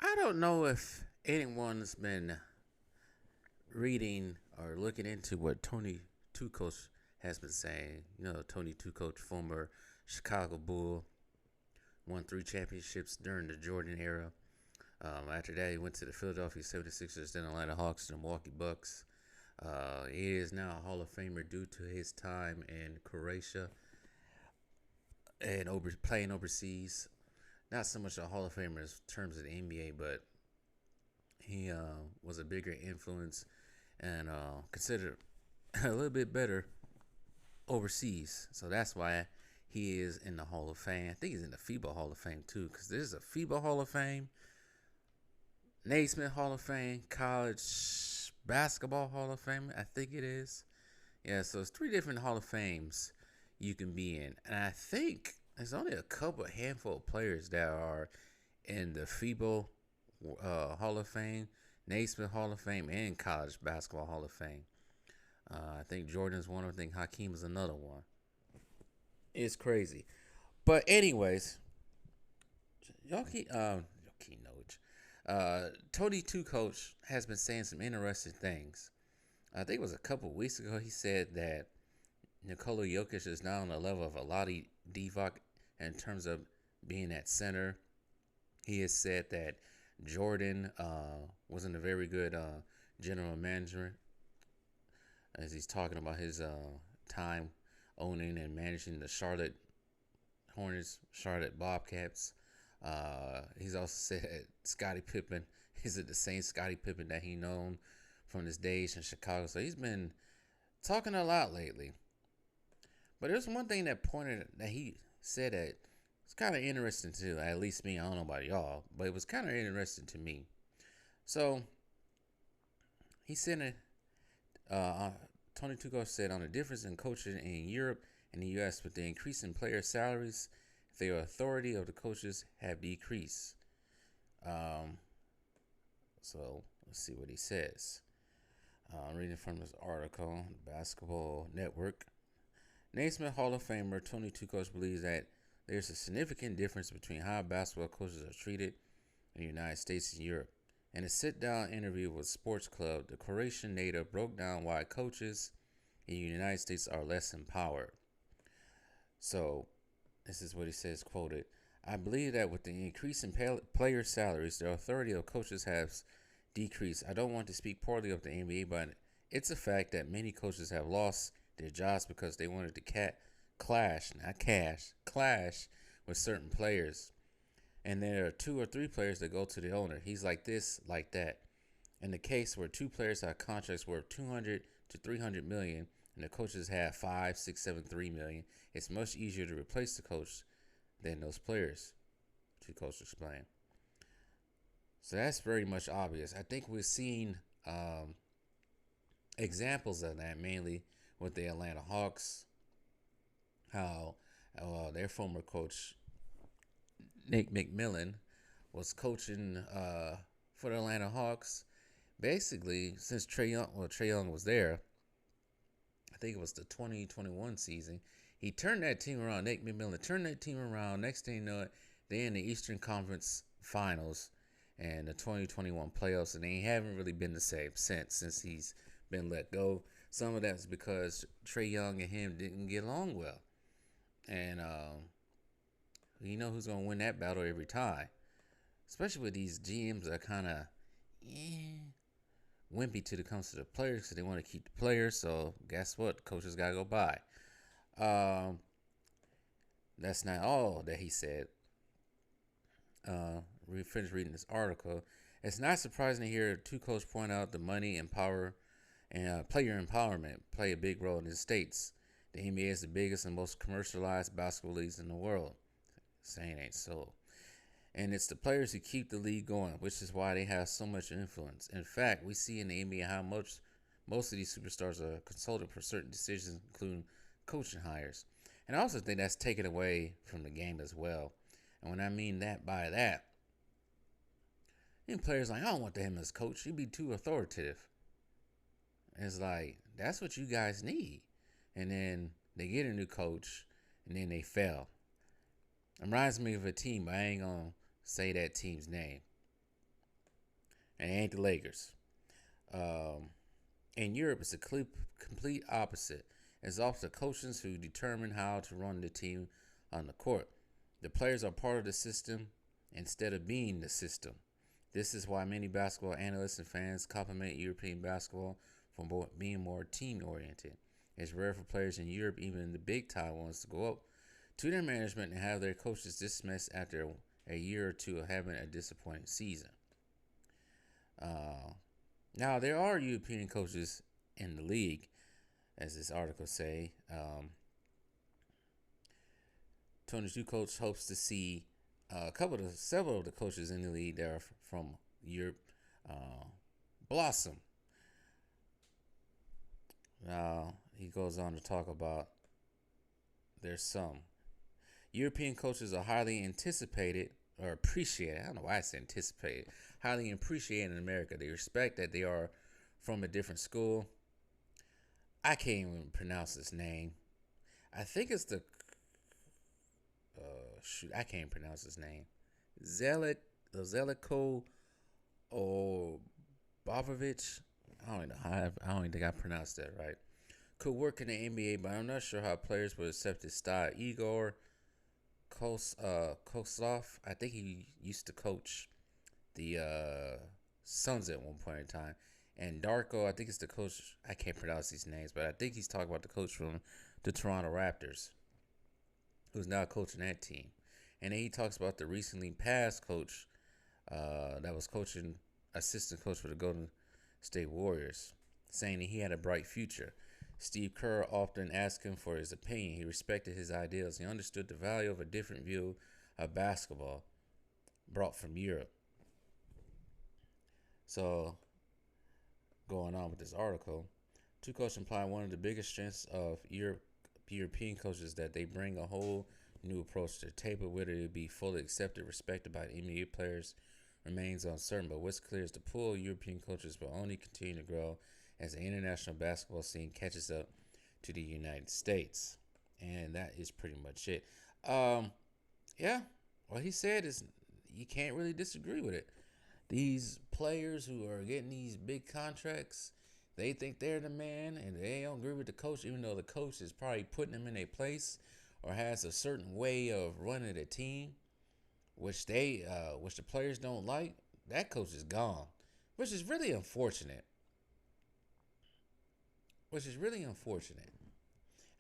I don't know if anyone's been reading or looking into what Toni Kukoc has been saying. Toni Kukoc, former Chicago Bull, won 3 championships during the Jordan era. After that, he went to the Philadelphia 76ers, then Atlanta Hawks, the Milwaukee Bucks. He is now a Hall of Famer due to his time in Croatia and playing overseas. Not so much a Hall of Famer in terms of the NBA, but he was a bigger influence and considered a little bit better overseas. So that's why he is in the Hall of Fame. I think he's in the FIBA Hall of Fame too, because there's a FIBA Hall of Fame, Naismith Hall of Fame, College Basketball Hall of Fame. I think it is. Yeah, so it's 3 different Hall of Fames you can be in, and I think there's only a handful of players that are in the FIBA Hall of Fame, Naismith Hall of Fame, and College Basketball Hall of Fame. I think Jordan's one. I think Hakeem is another one. It's crazy. But anyways, Joakim Noach. Tony Two Coach has been saying some interesting things. I think it was a couple weeks ago. He said that Nikola Jokic is now on the level of a Lottie Divac in terms of being at center. He has said that Jordan wasn't a very good general manager, as he's talking about his time owning and managing the Charlotte Hornets, Charlotte Bobcats. He's also said that Scottie Pippen is it the same Scottie Pippen that he known from his days in Chicago. So he's been talking a lot lately. But there's one thing that he said that it's kind of interesting to at least me. I don't know about y'all, but it was kind of interesting to me. So he said Tony Kukoc said on the difference in coaching in Europe and the U.S. with the increase in player salaries, the authority of the coaches have decreased. Um, so let's see what he says. I'm reading from this article, Basketball Network. Naismith Hall of Famer Tony Kukoc believes that there's a significant difference between how basketball coaches are treated in the United States and Europe. In a sit-down interview with Sports Club, the Croatian native broke down why coaches in the United States are less empowered. So, this is what he says, quoted, I believe that with the increase in player salaries, the authority of coaches has decreased. I don't want to speak poorly of the NBA, but it's a fact that many coaches have lost their jobs because they wanted to clash with certain players. And there are 2 or 3 players that go to the owner. He's like this, like that. In the case where 2 players have contracts worth 200 to 300 million, and the coaches have 5, 6, 7, 3 million, it's much easier to replace the coach than those players. Kukoc explained. So that's very much obvious. I think we've seen examples of that mainly with the Atlanta Hawks, how their former coach Nick McMillan was coaching for the Atlanta Hawks. Basically, since Trae Young was there, I think it was the 2021 season. He turned that team around. Nick McMillan turned that team around. Next thing you know, they're in the Eastern Conference Finals and the 2021 playoffs, and they haven't really been the same since he's been let go. Some of that's because Trae Young and him didn't get along well, and you know who's gonna win that battle every time, especially with these GMs that are kind of wimpy to the comes to the players because they want to keep the players. So guess what? Coaches gotta go by. Um, that's not all that he said. We finished reading this article. It's not surprising to hear 2 coaches point out the money and power and player empowerment play a big role in the states. The NBA is the biggest and most commercialized basketball leagues in the world. Saying ain't so. And it's the players who keep the league going, which is why they have so much influence. In fact, we see in the NBA how much most of these superstars are consulted for certain decisions, including coaching hires. And I also think that's taken away from the game as well. And when I mean that by that, then players like, I don't want him as coach. He'd be too authoritative. And it's like, that's what you guys need. And then they get a new coach, and then they fail. It reminds me of a team, but I ain't going to say that team's name. and it ain't the Lakers. Um, in Europe, it's a complete opposite. It's often the coaches who determine how to run the team on the court. The players are part of the system instead of being the system. This is why many basketball analysts and fans compliment European basketball for being more team oriented. It's rare for players in Europe, even the big time ones, to go up to their management and have their coaches dismissed after a year or two of having a disappointing season. Uh, Now, there are European coaches in the league, as this article say. Toni Kukoc hopes to see several of the coaches in the league that are from Europe blossom. Now, he goes on to talk about there's some European coaches are highly anticipated or appreciated. I don't know why I say anticipated. Highly appreciated in America. They respect that they are from a different school. I can't even pronounce his name. I think it's the I can't pronounce his name. Zeliko or Bovovich. I don't even think I pronounced that right. Could work in the NBA, but I'm not sure how players would accept his style. Igor Koslov, I think he used to coach the Suns at one point in time. And Darko, I think it's the coach. I can't pronounce these names, but I think he's talking about the coach from the Toronto Raptors, who's now coaching that team. And then he talks about the recently passed coach that was coaching, assistant coach for the Golden State Warriors, saying that he had a bright future. Steve Kerr often asked him for his opinion. He respected his ideals. He understood the value of a different view of basketball brought from Europe. So, going on with this article, two coaches imply one of the biggest strengths of European coaches that they bring a whole new approach to the table. Whether it be fully accepted, respected by the NBA players remains uncertain. But what's clear is the pool of European coaches will only continue to grow as the international basketball scene catches up to the United States. And that is pretty much it. Yeah, what he said is you can't really disagree with it. These players who are getting these big contracts, they think they're the man and they don't agree with the coach, even though the coach is probably putting them in their place or has a certain way of running the team, which the players don't like. That coach is gone, which is really unfortunate.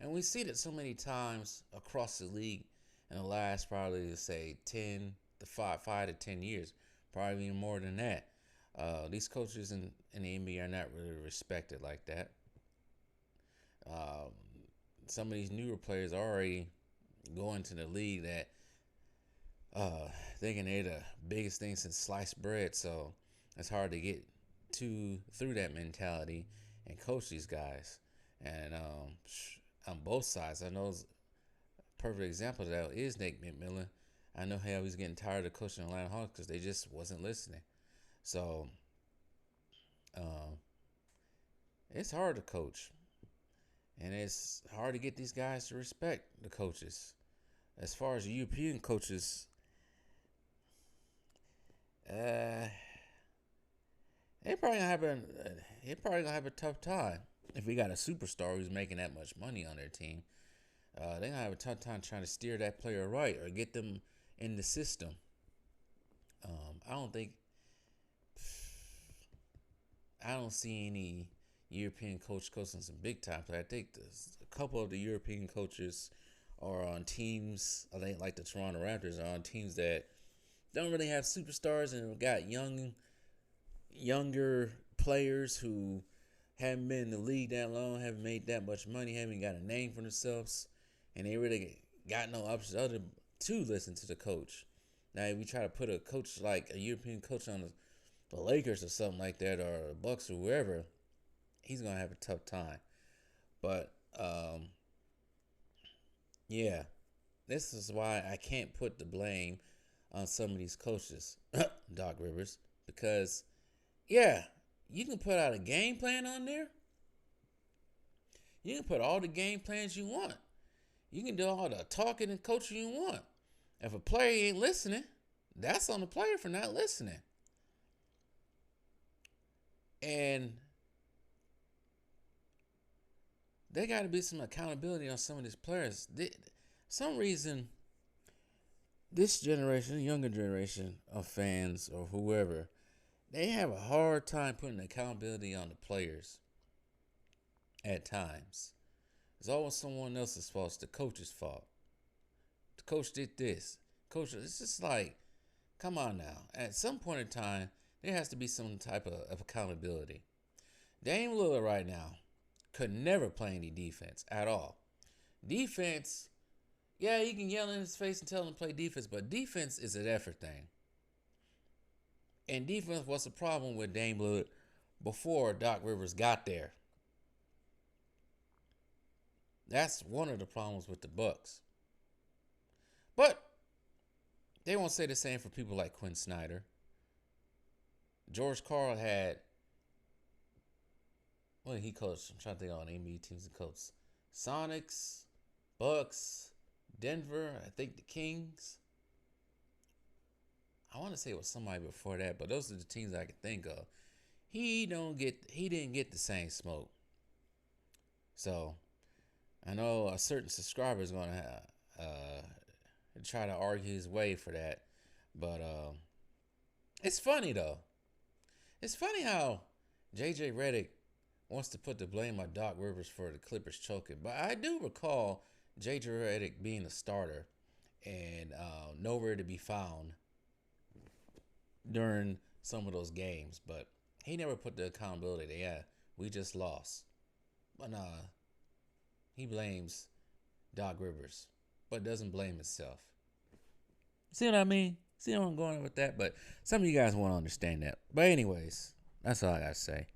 And we see that so many times across the league in the last probably say 5 to 10 years, probably even more than that. These coaches in the NBA are not really respected like that. Some of these newer players are already going to the league that thinking they're the biggest thing since sliced bread, so it's hard to get through that mentality and coach these guys. And on both sides, I know a perfect example of that is Nate McMillan. I know how he's getting tired of coaching Atlanta Hawks because they just wasn't listening. So it's hard to coach, and it's hard to get these guys to respect the coaches. As far as the European coaches, they probably gonna have a tough time if we got a superstar who's making that much money on their team. They're gonna have a tough time trying to steer that player right or get them in the system. I don't see any European coach coaching some big time play. I think a couple of the European coaches are on teams. I think like the Toronto Raptors are on teams that don't really have superstars and got younger players who haven't been in the league that long, haven't made that much money, haven't got a name for themselves, and they really got no options other to listen to the coach. Now, if we try to put a coach like a European coach on the Lakers or something like that, or the Bucks or whoever, he's gonna have a tough time. But yeah, this is why I can't put the blame on some of these coaches, Doc Rivers, because yeah, you can put out a game plan on there. You can put all the game plans you want. You can do all the talking and coaching you want. If a player ain't listening, that's on the player for not listening. And there got to be some accountability on some of these players. Some reason, this generation, younger generation of fans or whoever, they have a hard time putting accountability on the players at times. It's always someone else's fault. It's the coach's fault. The coach did this. Coach, it's just like, come on now. At some point in time, there has to be some type of accountability. Dame Lillard right now could never play any defense at all. Defense, yeah, you can yell in his face and tell him to play defense, but defense is an effort thing. And defense was the problem with Dame Lillard before Doc Rivers got there. That's one of the problems with the Bucks. But they won't say the same for people like Quinn Snyder. George Karl had, what he coached? I'm trying to think of all the NBA teams he coached. Sonics, Bucks, Denver, I think the Kings. I want to say it was somebody before that, but those are the teams I can think of. He didn't get the same smoke. So I know a certain subscriber is going to try to argue his way for that, but it's funny though. It's funny how JJ Redick wants to put the blame on Doc Rivers for the Clippers choking, but I do recall JJ Redick being a starter and nowhere to be found during some of those games, but he never put the accountability. Yeah, we just lost, but he blames Doc Rivers, but doesn't blame himself. See what I mean? See where I'm going with that? But some of you guys won't understand that. But anyways, that's all I gotta say.